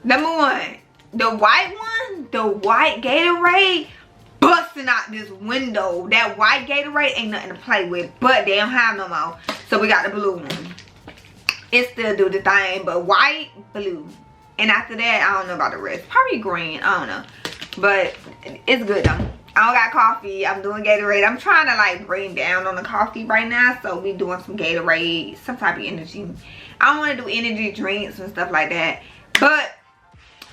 Number one, the white one, the white Gatorade, busting out this window. That white Gatorade ain't nothing to play with, but they don't have no more. So we got the blue one. It still do the thing, but white, blue. And after that, I don't know about the rest. Probably green, I don't know. But it's good though. I don't got coffee. I'm doing Gatorade. I'm trying to like bring down on the coffee right now. So we doing some Gatorade, some type of energy. I don't want to do energy drinks and stuff like that. But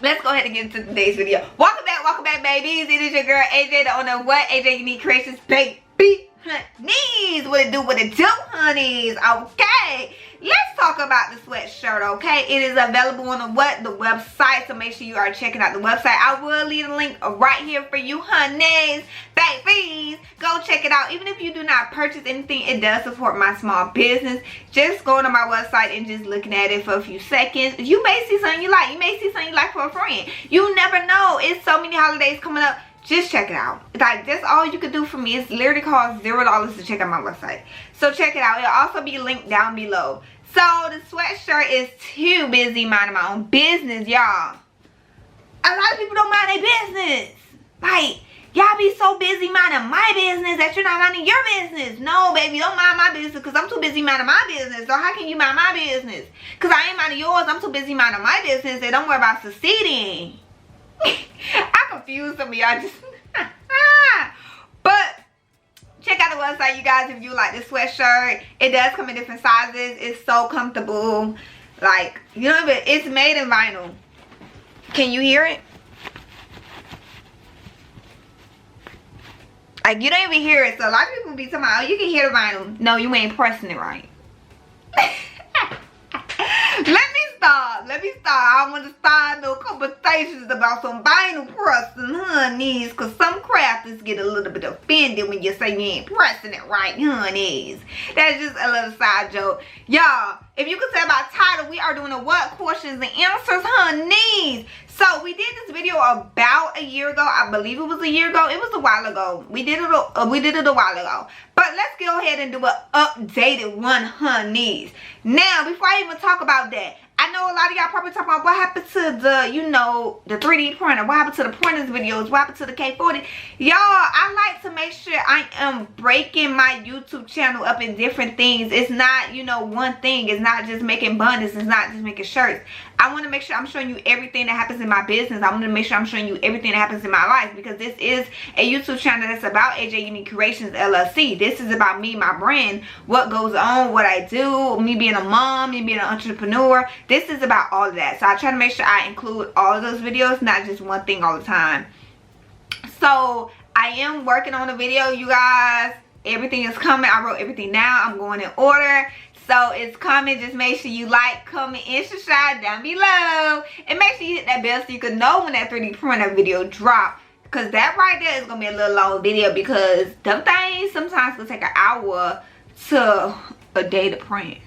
let's go ahead and get into today's video. Welcome back, babies. It is your girl AJ, the owner of what? AJ Unique Creations, baby. Honeys, what it do, honeys? Okay, let's talk about the sweatshirt. Okay, it is available on the website, so make sure you are checking out the website. I will leave a link right here for you, honeys, babies. Go check it out. Even if you do not purchase anything, it does support my small business. Just going to my website and just looking at it for a few seconds. You may see something you like. You may see something you like for a friend. You never know. It's so many holidays coming up. Just check it out. Like, that's all you could do for me. It's literally costs $0 to check out my website. So check it out. It'll also be linked down below. So the sweatshirt is too busy minding my own business, y'all. A lot of people don't mind their business. Like, y'all be so busy minding my business that you're not minding your business. No, baby, don't mind my business because I'm too busy minding my business. So how can you mind my business? Because I ain't minding yours. I'm too busy minding my business. And don't worry about succeeding. I confused some of y'all just but check out the website, you guys, if you like the sweatshirt. It does come in different sizes. It's so comfortable. Like, you know, it's made in vinyl. Can you hear it? Like, you don't even hear it. So a lot of people be talking about, oh, you can hear the vinyl. No, you ain't pressing it right. Let me start. I want to start no conversations about some vinyl pressing, honeys, because some crafters get a little bit offended when you say you ain't pressing it right, honeys. That's just a little side joke. Y'all, if you could tell by the title, we are doing a what questions and answers, honeys. So we did this video about a year ago. I believe it was a year ago. It was a while ago. We did it a while ago. But let's go ahead and do an updated one, honeys. Now, before I even talk about that, I know a lot of y'all probably talking about what happened to the, you know, the 3D printer. What happened to the pointers videos? What happened to the K40? Y'all, I like to make sure I am breaking my YouTube channel up in different things. It's not, you know, one thing. It's not just making bundles. It's not just making shirts. I want to make sure I'm showing you everything that happens in my business. I want to make sure I'm showing you everything that happens in my life, because this is a YouTube channel that's about AJ Unique Creations LLC. This is about me, my brand, what goes on, what I do, me being a mom, me being an entrepreneur. This is about all of that. So I try to make sure I include all of those videos, not just one thing all the time. So I am working on a video, you guys. Everything is coming. I wrote everything down. I'm going in order. So it's coming. Just make sure you like, comment, and subscribe down below. And make sure you hit that bell so you can know when that 3D printer video drop. Because that right there is going to be a little long video, because them things sometimes can take an hour to a day to print.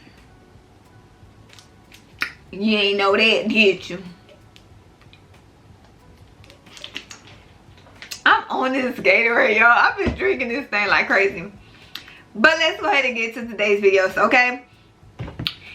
You ain't know that, did you? I'm on this Gatorade, y'all. I've been drinking this thing like crazy. But let's go ahead and get to today's videos, okay?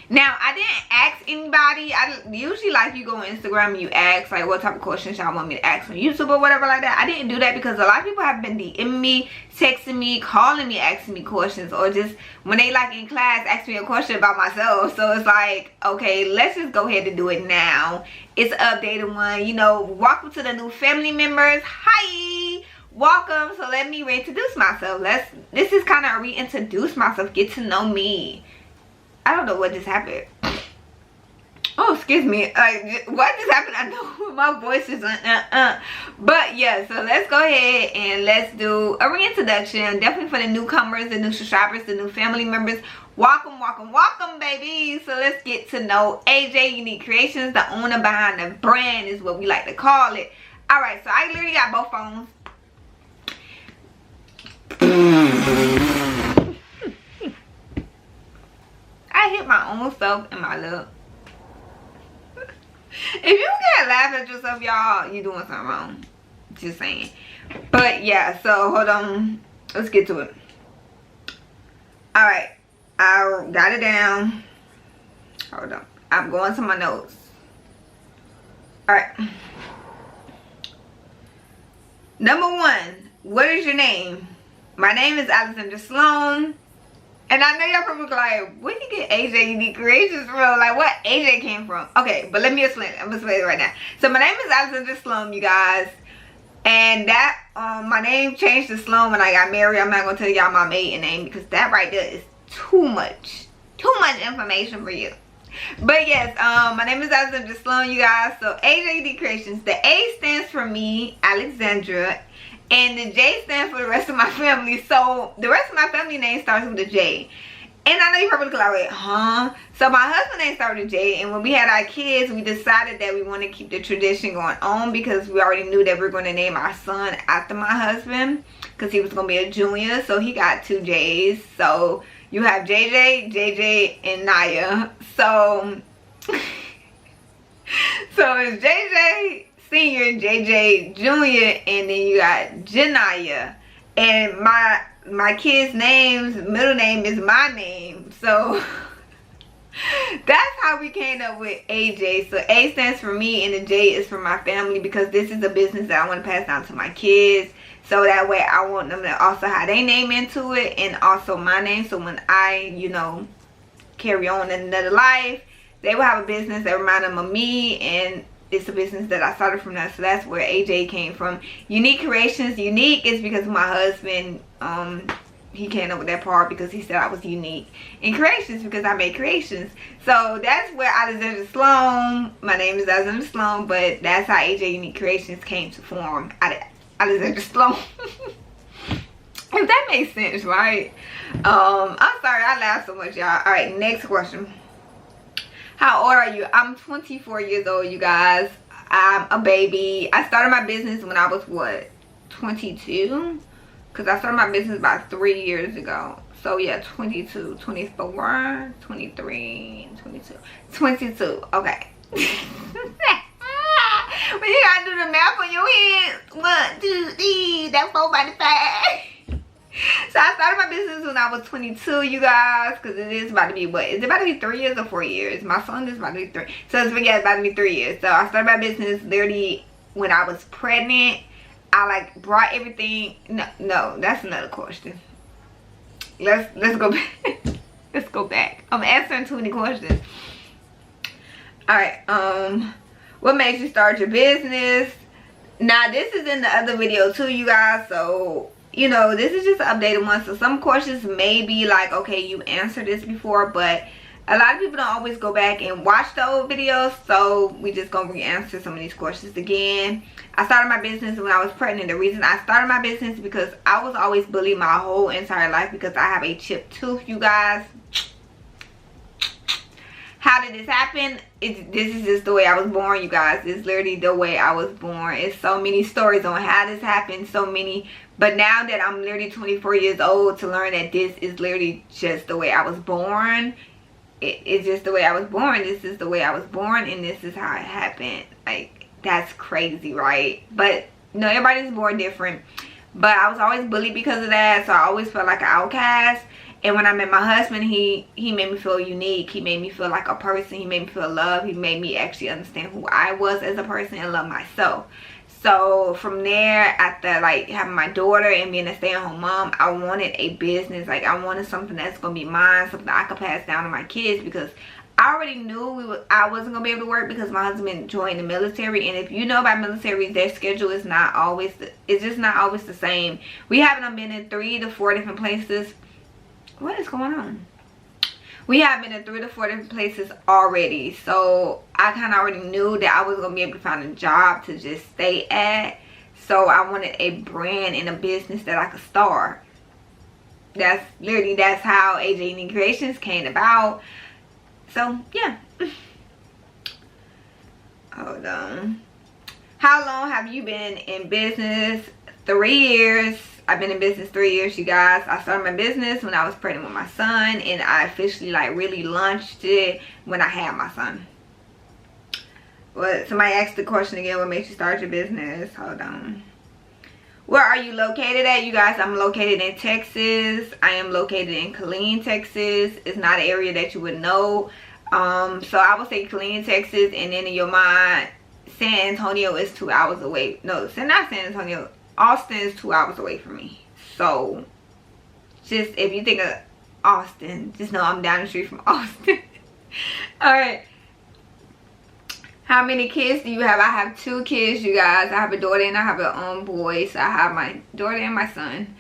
Now, I didn't ask anybody. I usually, like, you go on Instagram and you ask, like, what type of questions y'all want me to ask on YouTube or whatever like that. I didn't do that because a lot of people have been DMing me, texting me, calling me, asking me questions, or just when they, like, in class, ask me a question about myself. So it's like, okay, let's just go ahead and do it now. It's an updated one. You know, welcome to the new family members. Hi! Welcome. So let me reintroduce myself. This is kind of reintroduce myself, get to know me. I don't know what just happened. Oh, excuse me. What just happened? I know my voice is But yeah, so let's go ahead and let's do a reintroduction. Definitely for the newcomers, the new subscribers, the new family members. Welcome, welcome, welcome, baby. So let's get to know AJ Unique Creations, the owner behind the brand is what we like to call it. All right, so I literally got both phones. I hit my own self in my lip. If you can't laugh at yourself, y'all, you're doing something wrong. Just saying. But yeah, so hold on. Let's get to it. Alright. I got it down. Hold on. I'm going to my notes. Alright. Number 1, what is your name? My name is Alexandra Sloan. And I know y'all probably like, where did you get AJ Unique Creations from? Like, what AJ came from? Okay, but let me explain it. I'm gonna explain it right now. So my name is Alexandra Sloan, you guys. And that, my name changed to Sloan when I got married. I'm not gonna tell y'all my maiden name because that right there is too much information for you. But yes, my name is Alexandra Sloan, you guys. So AJD Creations. The A stands for me, Alexandra, and the J stands for the rest of my family. So the rest of my family name starts with a J. And I know you probably like, huh? So my husband's name started with J, and when we had our kids, we decided that we want to keep the tradition going on because we already knew that we were going to name our son after my husband because he was going to be a junior. So he got 2 J's. So you have JJ, JJ, and Naya. So, it's JJ Senior, JJ Junior, and then you got Janaya. And my kids' names, middle name is my name. So, that's how we came up with AJ. So, A stands for me, and the J is for my family because this is a business that I want to pass down to my kids. So that way I want them to also have their name into it and also my name. So when I, you know, carry on in another life, they will have a business that reminds them of me. And it's a business that I started from that. So that's where AJ came from. Unique Creations. Unique is because my husband, he came up with that part because he said I was unique. And Creations because I make creations. So that's where Alexandra Sloan, my name is Alexandra Sloan, but that's how AJ Unique Creations came to form. Alexandra Sloan. If that makes sense, right? I'm sorry I laughed so much, y'all. All right, next question. How old are you? I'm 24 years old, you guys. I'm a baby. I started my business when I was what, 22? Because I started my business about 3 years ago. So yeah, 22, 24, 23, 22, 22. Okay. But you gotta do the math on your head. 1, 2, 3, that's 4 by 5. So I started my business when I was 22, you guys, because it is about to be, what, is it about to be 3 years or 4 years? My son is about to be 3. So it's about to be 3 years. So I started my business literally when I was pregnant. I like brought everything. No, that's another question. Let's go back. Let's go back. I'm answering too many questions. All right. What made you start your business? Now this is in the other video too, you guys. So you know, this is just an updated one. So some questions may be like, okay, you answered this before, but a lot of people don't always go back and watch the old videos. So we just gonna re-answer some of these questions again. I started my business when I was pregnant. The reason I started my business is because I was always bullied my whole entire life because I have a chipped tooth, you guys. How did this happen? This is just the way I was born, you guys. It's literally the way I was born. It's so many stories on how this happened, so many. But now that I'm literally 24 years old, to learn that this is literally just the way I was born. It's just the way I was born. This is the way I was born, and this is how it happened. Like, that's crazy, right? But no, everybody's born different. But I was always bullied because of that, so I always felt like an outcast. And when I met my husband, he made me feel unique. He made me feel like a person. He made me feel loved. He made me actually understand who I was as a person and love myself. So from there, after like having my daughter and being a stay-at-home mom, I wanted a business. Like, I wanted something that's gonna be mine, something I could pass down to my kids, because I already knew I wasn't gonna be able to work because my husband joined the military. And if you know about military, their schedule is not always, it's just not always the same. We haven't been in 3 to 4 different places. What is going on? We have been in 3 to 4 different places already. So I kind of already knew that I was going to be able to find a job to just stay at. So I wanted a brand and a business that I could start. That's literally, that's how AJ Unique Creations came about. So yeah. Hold on. How long have you been in business? 3 years. I've been in business 3 years, you guys. I started my business when I was pregnant with my son, and I officially like really launched it when I had my son. Well, somebody asked the question again, what made you start your business? Hold on. Where are you located at, you guys? I'm located in Texas. I am located in Killeen, Texas. It's not an area that you would know. So I would say Killeen, Texas, and then in your mind, San Antonio is 2 hours away. No, not San Antonio. Austin is 2 hours away from me. So just if you think of Austin, just know I'm down the street from Austin. All right. How many kids do you have? I have 2 kids, you guys. I have a daughter and I have a boy. So I have my daughter and my son.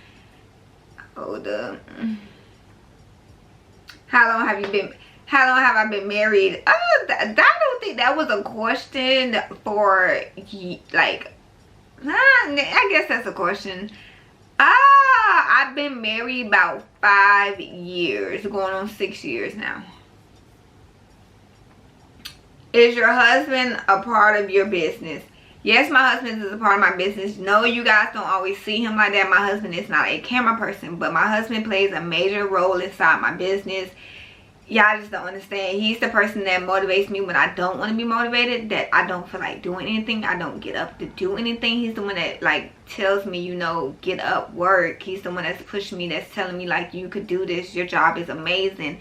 Hold up. How long have I been married? I don't think that was a question for, like, I guess that's a question. I've been married about 5 years, going on 6 years now. Is your husband a part of your business? Yes, my husband is a part of my business. No, you guys don't always see him like that. My husband is not a camera person, but my husband plays a major role inside my business. Y'all just don't understand. He's the person that motivates me when I don't want to be motivated, that I don't feel like doing anything. I don't get up to do anything. He's the one that, like, tells me, you know, get up, work. He's the one that's pushing me, that's telling me, like, you could do this. Your job is amazing.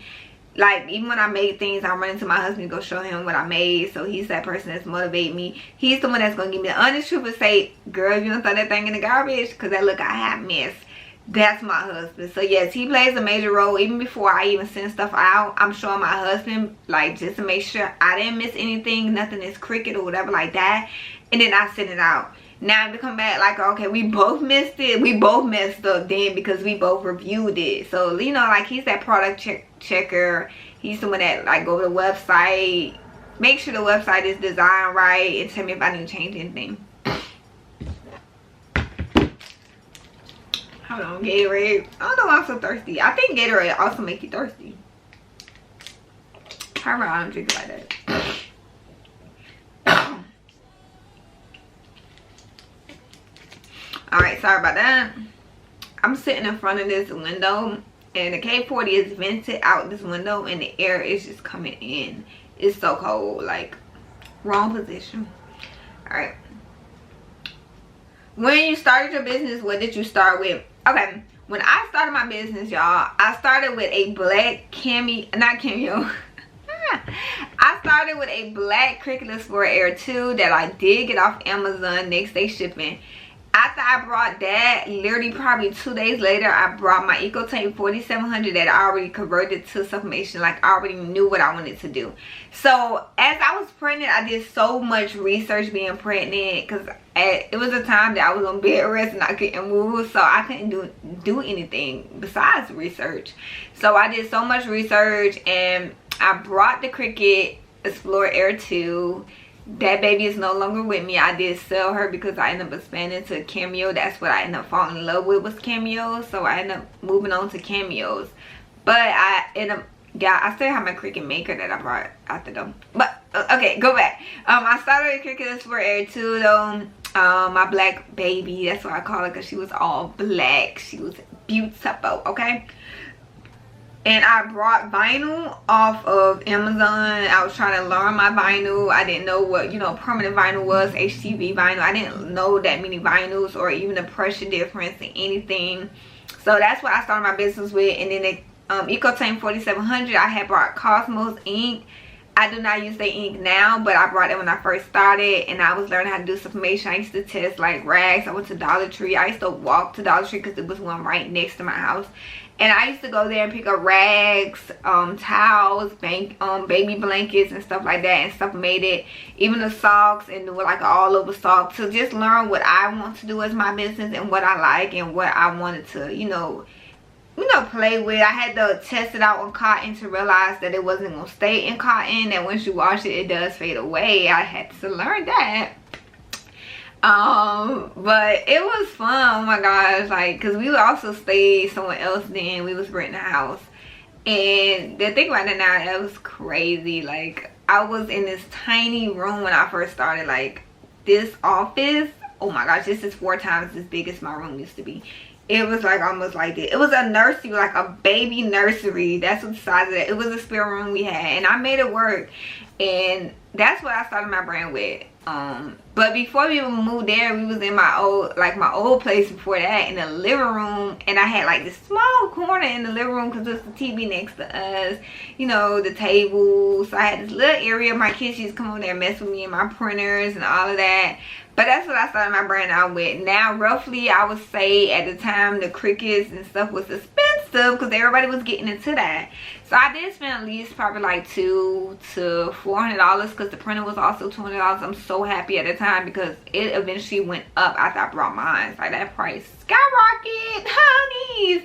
Like, even when I made things, I run into my husband to go show him what I made. So he's that person that's motivating me. He's the one that's going to give me the honest truth and say, girl, you don't throw that thing in the garbage, because that look I have missed. That's my husband. So yes, he plays a major role. Even before I even send stuff out, I'm showing my husband, like, just to make sure I didn't miss anything, nothing is crooked or whatever like that, and then I send it out. Now to come back like, okay, we both missed it, we both messed up then because we both reviewed it. So, you know, like, he's that product checker. He's someone that, like, go to the website, make sure the website is designed right, and tell me if I need to change anything. Hold on, Gatorade. I don't know why I'm so thirsty. I think Gatorade also makes you thirsty. However, I don't drink it like that. Alright, sorry about that. I'm sitting in front of this window, and the K40 is vented out this window, and the air is just coming in. It's so cold. Like, wrong position. Alright. When you started your business, what did you start with? Okay, when I started my business, y'all, I started with a black I started with a black Cricut Explorer Air 2 that I did get off Amazon next day shipping. After I brought that, literally probably 2 days later, I brought my EcoTape 4700 that I already converted to sublimation. Like, I already knew what I wanted to do. So as I was pregnant, I did so much research being pregnant, because it was a time that I was on bed rest and I couldn't move, so I couldn't do anything besides research. So I did so much research, and I brought the Cricut Explorer Air 2. That baby is no longer with me. I did sell her because I ended up expanding to Cameo. That's what I ended up falling in love with, was Cameo. So I ended up moving on to Cameos. But I ended up, yeah, I still have my Cricut Maker that I brought after though. But okay, go back. I started with Cricut Explorer Air 2 though. My black baby, that's what I call her, because she was all black. She was beautiful, okay? And I brought vinyl off of Amazon. I was trying to learn my vinyl. I didn't know what, you know, permanent vinyl was, HTV vinyl. I didn't know that many vinyls or even the pressure difference in anything. So that's what I started my business with. And then the EcoTape 4700, I had brought Cosmos ink. I do not use the ink now, but I brought it when I first started, and I was learning how to do sublimation. I used to test like rags. I went to Dollar Tree. I used to walk to Dollar Tree because it was one right next to my house. And I used to go there and pick up rags, towels, baby blankets and stuff like that, and stuff made it, even the socks, and do like an all over sock, to just learn what I want to do as my business and what I like and what I wanted to, you know, play with. I had to test it out on cotton to realize that it wasn't gonna stay in cotton, that once you wash it, it does fade away. I had to learn that. But it was fun. Oh my gosh, like, because we also stayed somewhere else then. We was renting a house, and the thing about it now, that was crazy. Like, I was in this tiny room when I first started. Like, this office, oh my gosh, this is 4 times as big as my room used to be. It was like almost like it was a nursery, like a baby nursery. That's what the size of it. It was a spare room we had, and I made it work. And that's what I started my brand with. But before we even moved there, we was in my old place before that, in the living room, and I had like this small corner in the living room because there's the TV next to us, you know, the table. So I had this little area. My kids used to come over there and mess with me and my printers and all of that. But that's what I started my brand out with. Now, roughly, I would say at the time, the Cricuts and stuff was expensive because everybody was getting into that. So I did spend at least probably like $200 to $400 because the printer was also $200. I'm so happy at the time because it eventually went up after I brought mine. Like that price skyrocket, honeys.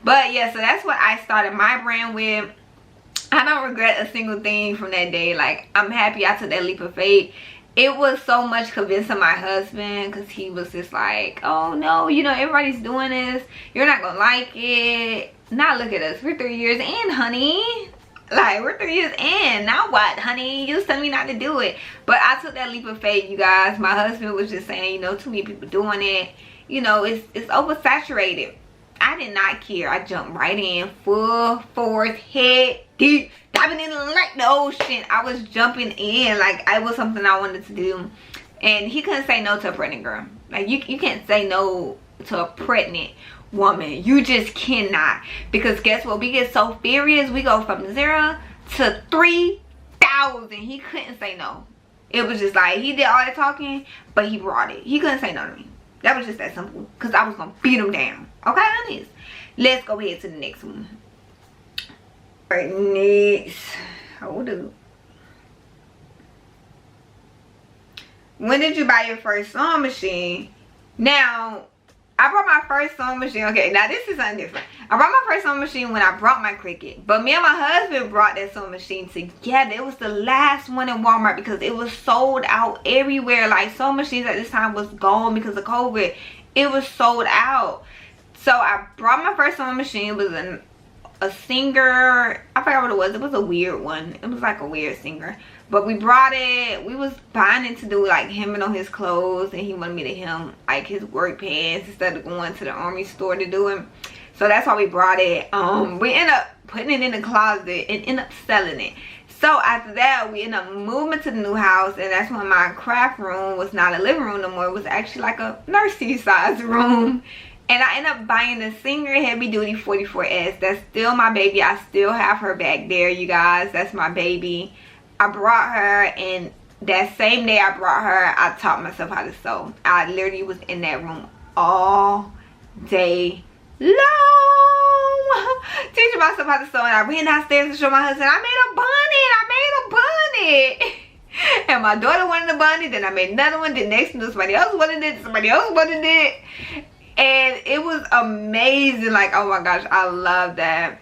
But yeah, so that's what I started my brand with. I don't regret a single thing from that day. Like, I'm happy I took that leap of faith. It was so much convincing my husband because he was just like, oh no, you know, everybody's doing this. You're not going to like it. Now look at us. We're 3 years in, honey. Like, we're 3 years in. Now what, honey? You was telling me not to do it. But I took that leap of faith, you guys. My husband was just saying, you know, too many people doing it. You know, it's oversaturated. I did not care. I jumped right in, full force, head deep, diving in like the ocean. I was jumping in like it was something I wanted to do. And he couldn't say no to a pregnant girl. Like, you can't say no to a pregnant woman. You just cannot. Because guess what? We get so furious. We go from 0 to 3,000. He couldn't say no. It was just like, he did all that talking, but he brought it. He couldn't say no to me. That was just that simple. Because I was going to beat him down. Okay, honeys? Let's go ahead to the next one. Alright, next. Hold up. When did you buy your first sewing machine? Now, I brought my first sewing machine. Okay, now this is something different. I brought my first sewing machine when I brought my Cricut. But me and my husband brought that sewing machine together. It was the last one in Walmart because it was sold out everywhere. Like, sewing machines at this time was gone because of COVID. It was sold out. So I brought my first sewing machine. It was a Singer. I forgot what it was. It was a weird one. It was like a weird Singer. But we brought it. We was buying it to do like hemming on his clothes, and he wanted me to hem like his work pants instead of going to the army store to do it. So that's why we brought it. We ended up putting it in the closet and ended up selling it. So after that, we ended up moving to the new house, and that's when my craft room was not a living room no more. It was actually like a nursery size room. And I ended up buying the Singer Heavy Duty 44S. That's still my baby. I still have her back there, you guys. That's my baby. I brought her, and that same day I brought her, I taught myself how to sew. I literally was in that room all day long teaching myself how to sew. And I ran downstairs to show my husband, I made a bonnet. And my daughter wanted a bonnet. Then I made another one. Then next to somebody else wanted it. Somebody else wanted it. And it was amazing. Like, oh my gosh, I love that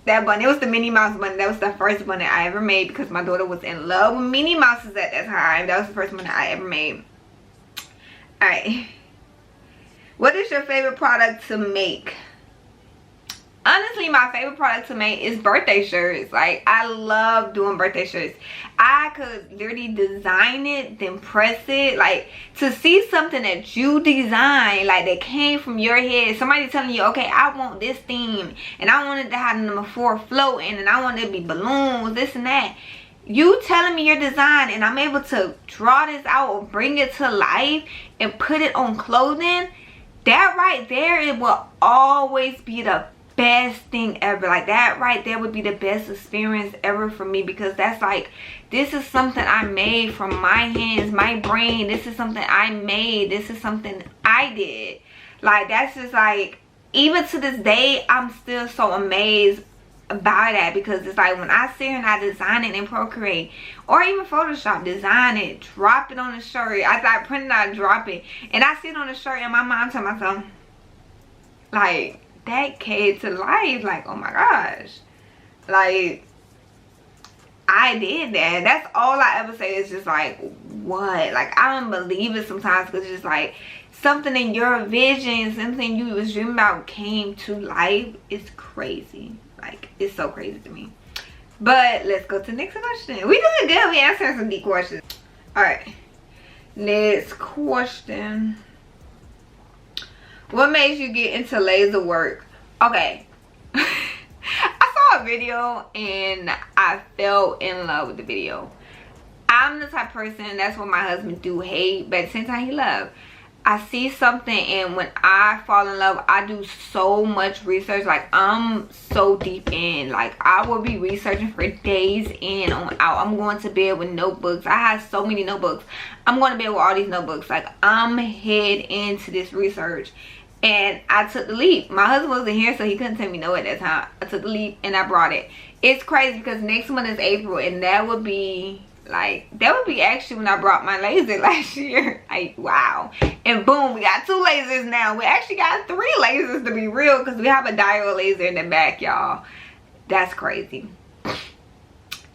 bunny. It was the Minnie Mouse bunny. That was the first bunny I ever made because my daughter was in love with Minnie Mouses at that time. That was the first one I ever made. Alright. What is your favorite product to make? Honestly, my favorite product to make is birthday shirts. Like, I love doing birthday shirts. I could literally design it, then press it. Like, to see something that you designed, like that came from your head. Somebody telling you, okay, I want this theme, and I want it to have number 4 floating, and I want it to be balloons, this and that. You telling me your design, and I'm able to draw this out or bring it to life and put it on clothing. That right there, it will always be the best thing ever. Like, that right there would be the best experience ever for me, because that's like, this is something I made from my hands, my brain. This is something I made. This is something I did. Like, that's just like, even to this day, I'm still so amazed by that, because it's like when I sit here and I design it in Procreate or even Photoshop, design it, drop it on the shirt. After I print it out, drop it, and I sit on the shirt, and my mom tell myself, like, that came to life. Like, oh my gosh, like, I did that. That's all I ever say is just like, what? Like, I don't believe it sometimes, because it's just like something in your vision, something you was dreaming about came to life. It's crazy. Like, it's so crazy to me. But let's go to the next question. We doing good. We answering some deep questions. All right, next question. What made you get into laser work? Okay. I saw a video and I fell in love with the video. I'm the type of person, that's what my husband do hate, but at the same time he love. I see something, and when I fall in love, I do so much research. Like, I'm so deep in. Like, I will be researching for days in on out. I'm going to bed with notebooks. I have so many notebooks. I'm going to bed with all these notebooks. Like, I'm head into this research. And I took the leap. My husband wasn't here, so he couldn't tell me no at that time. I took the leap and I brought it. It's crazy because next month is April, and that would be actually when I brought my laser last year. Like, wow. And boom, we got 2 lasers now. We actually got 3 lasers to be real, because we have a diode laser in the back, y'all. That's crazy.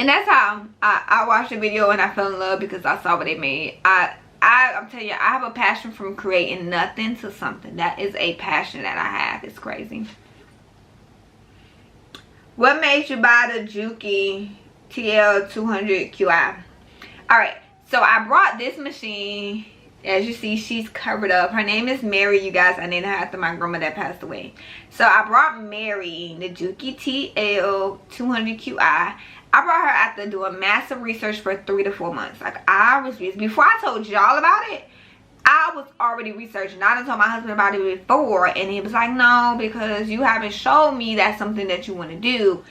And that's how I watched the video and I fell in love, because I saw what they made. I'm telling you, I have a passion from creating nothing to something. That is a passion that I have. It's crazy. What made you buy the Juki TL200QI? Alright, so I brought this machine. As you see, she's covered up. Her name is Mary, you guys. I named her after my grandma that passed away. So I brought Mary the Juki TL200QI. I brought her after doing massive research for 3 to 4 months. Like, I was, before I told y'all about it, I was already researching. I done told my husband about it before, and he was like, no, because you haven't showed me that's something that you want to do.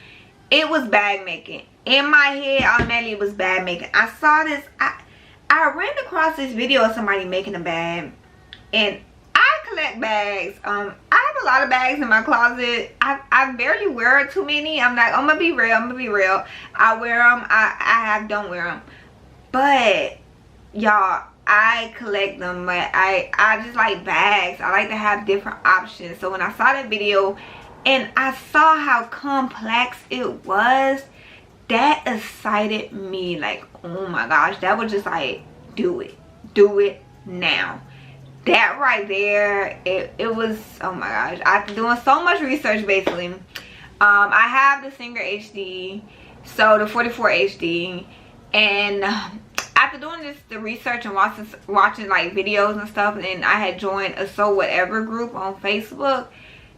It was bag making. In my head, automatically it was bag making. I saw this, I ran across this video of somebody making a bag, and I collect bags. I have a lot of bags in my closet. I barely wear too many. I'm like, I'm gonna be real. I wear them. I don't wear them. But y'all, I collect them. But I just like bags. I like to have different options. So when I saw that video and I saw how complex it was, that excited me. Like, oh my gosh, that was just like, do it now. That right there, it was, oh my gosh, after doing so much research, basically, I have the Singer HD, so the 44 HD, and after doing the research and watching like videos and stuff, and I had joined a So Whatever group on Facebook,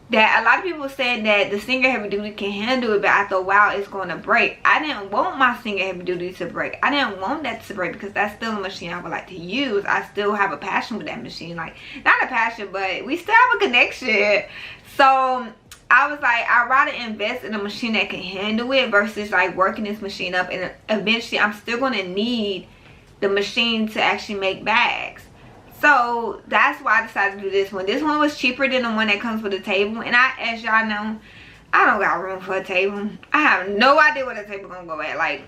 that a lot of people said that the Singer Heavy Duty can handle it, but after a while it's going to break. I didn't want my Singer Heavy Duty to break. I didn't want that to break, because that's still a machine I would like to use. I still have a passion with that machine. Like, not a passion, but we still have a connection. So I was like, I'd rather invest in a machine that can handle it versus like working this machine up, and eventually I'm still going to need the machine to actually make bags. So that's why I decided to do this one. This one was cheaper than the one that comes with a table. And as y'all know, I don't got room for a table. I have no idea where the table gonna go at. Like,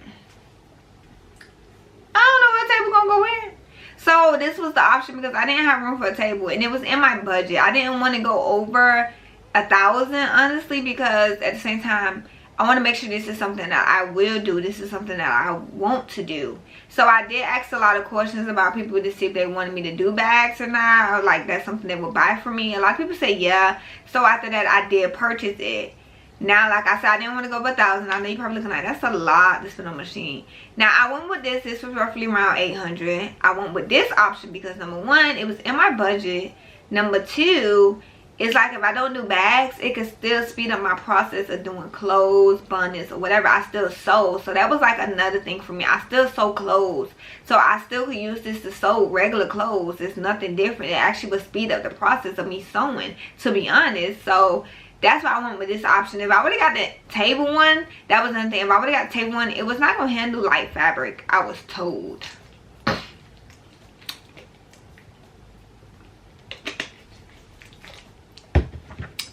I don't know where the table gonna go in. So this was the option, because I didn't have room for a table, and it was in my budget. I didn't want to go over 1,000, honestly, because at the same time, I want to make sure this is something that I will do. This is something that I want to do. So I did ask a lot of questions about people to see if they wanted me to do bags or not, or like that's something they would buy for me. A lot of people say yeah. So after that, I did purchase it. Now, like I said, I didn't want to go over 1,000. I know you're probably looking like, that's a lot to spend on a machine. Now, I went with this. This was roughly around 800. I went with this option because, number one, it was in my budget. Number two, it's like if I don't do bags, it can still speed up my process of doing clothes, bundles, or whatever. I still sew. So that was like another thing for me. I still sew clothes. So I still could use this to sew regular clothes. It's nothing different. It actually would speed up the process of me sewing, to be honest. So that's why I went with this option. If I would have got the table one, that was another thing. If I would have got the table one, it was not going to handle light fabric, I was told.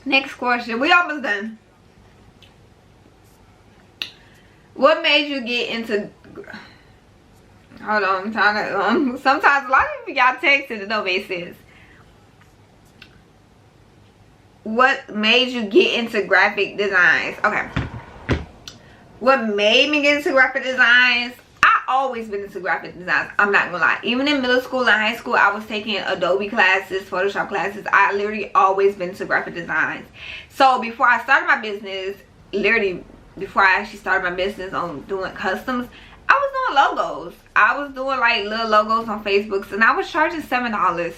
Next question. We almost done. What made you get into... Hold on, I'm trying to... sometimes a lot of people got texted and it don't make sense. What made you get into graphic designs? Okay. What made me get into graphic designs? I always been into graphic designs. I'm not gonna lie. Even in middle school and high school, I was taking Adobe classes, Photoshop classes. I literally always been into graphic designs. So before I started my business, literally before I actually started my business on doing customs, I was doing logos. I was doing like little logos on Facebook, and I was charging $7.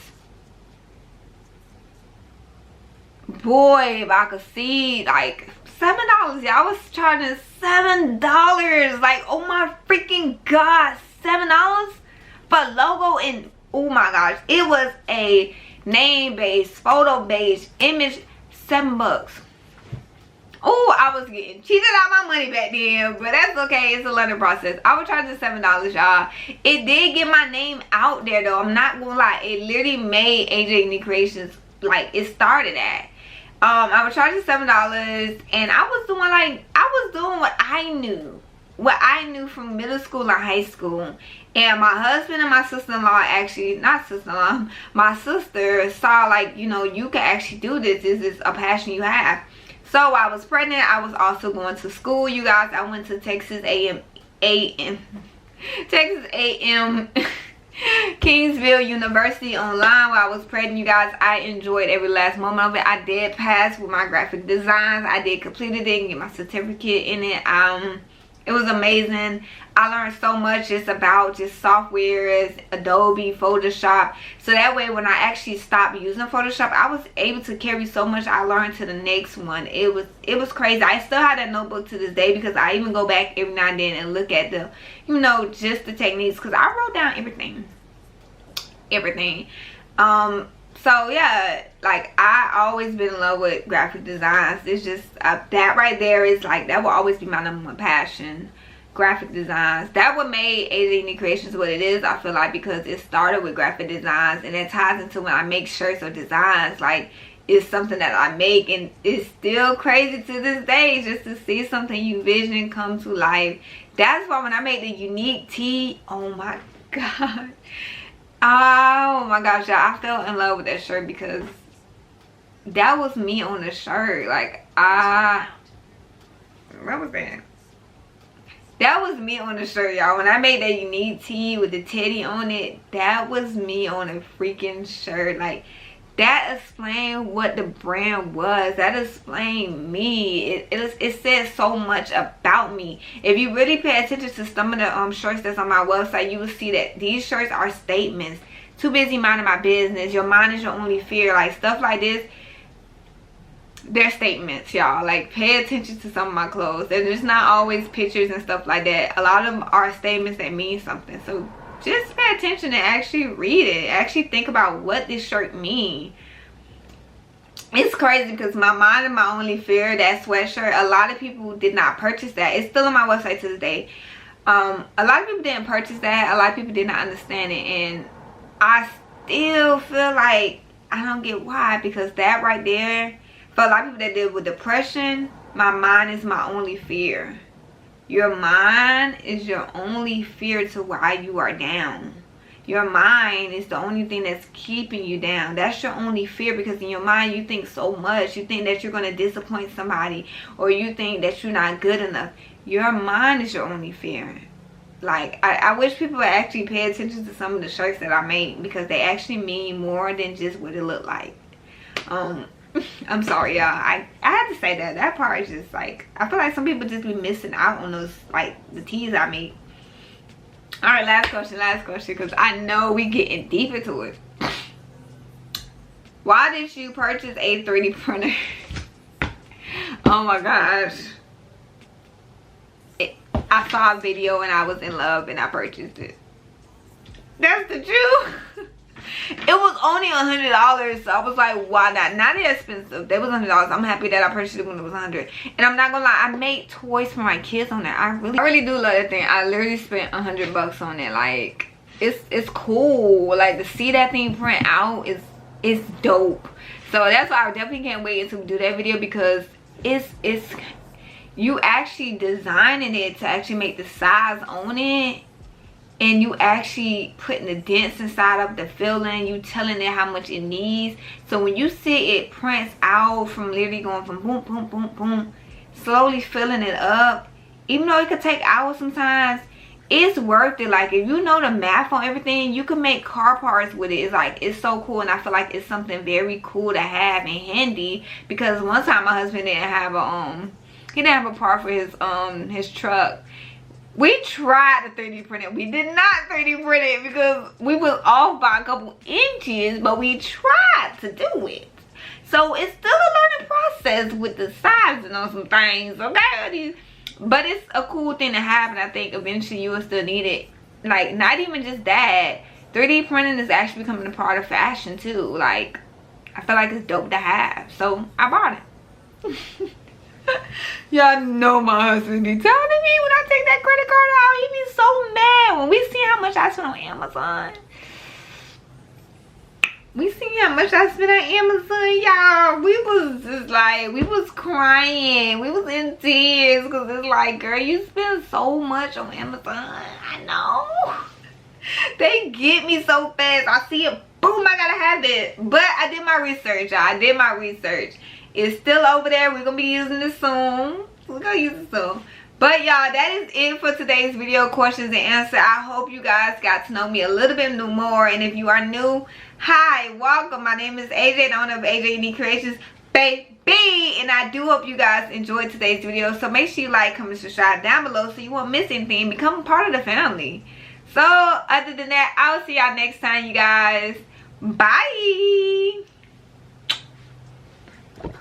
Boy, if I could see, like $7. Yeah, I was charging $7. Like, oh my freaking gosh, $7 for a logo. And oh my gosh, it was a name-based, photo-based image, $7. Oh, I was getting cheated out my money back then, but that's okay. It's a learning process. I would charge the $7, y'all. It did get my name out there, though. I'm not gonna lie. It literally made AJ Unique Creations, like, it started at. I would charge the $7, and I was doing what I knew. What I knew from middle school and high school. And my husband and my sister-in-law, actually, not sister-in-law, my sister saw, like, you know, you can actually do this. This is a passion you have. So I was pregnant. I was also going to school, you guys. I went to Texas A&M Kingsville University online while I was pregnant, you guys. I enjoyed every last moment of it. I did pass with my graphic designs. I did completed it and get my certificate in it. It was amazing. I learned so much just about just softwares, Adobe, Photoshop. So that way when I actually stopped using Photoshop, I was able to carry so much I learned to the next one. It was crazy. I still have that notebook to this day because I even go back every now and then and look at the, you know, just the techniques, because I wrote down everything. So yeah, like, I always been in love with graphic designs. It's just that right there is like, that will always be my #1 passion. Graphic designs. That what made AJ Unique Creations what it is, I feel like, because it started with graphic designs, and it ties into when I make shirts or designs. Like, it's something that I make, and it's still crazy to this day just to see something you vision come to life. That's why when I made the unique tee, oh my god, oh my gosh, y'all, I fell in love with that shirt because that was me on the shirt. Like, what was that? That was me on the shirt, y'all. When I made that unique tee with the teddy on it, that was me on a freaking shirt. Like, that explained what the brand was. That explained me. It says so much about me. If you really pay attention to some of the shirts that's on my website, you will see that these shirts are statements. Too busy minding my business. Your mind is your only fear. Like, stuff like this. They're statements, y'all. Like, pay attention to some of my clothes. And there's not always pictures and stuff like that. A lot of them are statements that mean something. So just pay attention and actually read it. Actually think about what this shirt means. It's crazy because my mind and my only fear, that sweatshirt, a lot of people did not purchase that. It's still on my website to this day. A lot of people didn't purchase that. A lot of people did not understand it. And I still feel like I don't get why, because that right there, for a lot of people that deal with depression, my mind is my only fear. Your mind is your only fear to why you are down. Your mind is the only thing that's keeping you down. That's your only fear, because in your mind you think so much. You think that you're going to disappoint somebody, or you think that you're not good enough. Your mind is your only fear. Like, I wish people would actually pay attention to some of the shirts that I make, because they actually mean more than just what it looked like. I'm sorry, y'all. I had to say that. That part is just like, I feel like some people just be missing out on those, like, the teas I make. All right, last question, because I know we getting deep into it. Why did you purchase a 3D printer? Oh my gosh. I saw a video and I was in love and I purchased it. That's the truth. It was only $100, so I was like, why not? Not that expensive. That was $100. I'm happy that I purchased it when it was $100. And I'm not gonna lie, I made toys for my kids on there. I really do love that thing. I literally spent $100 on it. Like, it's cool. Like, to see that thing print out is dope. So that's why I definitely can't wait to do that video, because it's you actually designing it to actually make the size on it. And you actually putting the dents inside of the filling. You telling it how much it needs. So when you see it prints out from literally going from boom, boom, boom, boom, slowly filling it up, even though it could take hours sometimes, it's worth it. Like, if you know the math on everything, you can make car parts with it. It's like, it's so cool. And I feel like it's something very cool to have and handy. Because one time my husband didn't have he didn't have a part for his truck. We tried to 3D print it. We did not 3D print it because we was off by a couple inches, but we tried to do it. So it's still a learning process with the sizing on some things, okay? But it's a cool thing to have, and I think eventually you will still need it. Like, not even just that, 3D printing is actually becoming a part of fashion too. Like, I feel like it's dope to have, so I bought it. Y'all know my husband be telling me when I take that credit card out, he be so mad. When we see how much I spend on Amazon, we see how much I spent on Amazon, y'all. We was just like, we was crying, we was in tears, because it's like, girl, you spend so much on Amazon. I know. They get me so fast. I see it, boom, I gotta have it. But I did my research, y'all. I did my research. It's still over there. We're gonna be using it soon. We're gonna use it soon. But y'all, that is it for today's video, questions and answer. I hope you guys got to know me a little bit more. And if you are new, hi, welcome. My name is AJ, the owner of AJ Unique Creations, baby. And I do hope you guys enjoyed today's video. So make sure you like, comment, subscribe down below so you won't miss anything. Become a part of the family. So other than that, I'll see y'all next time, you guys. Bye.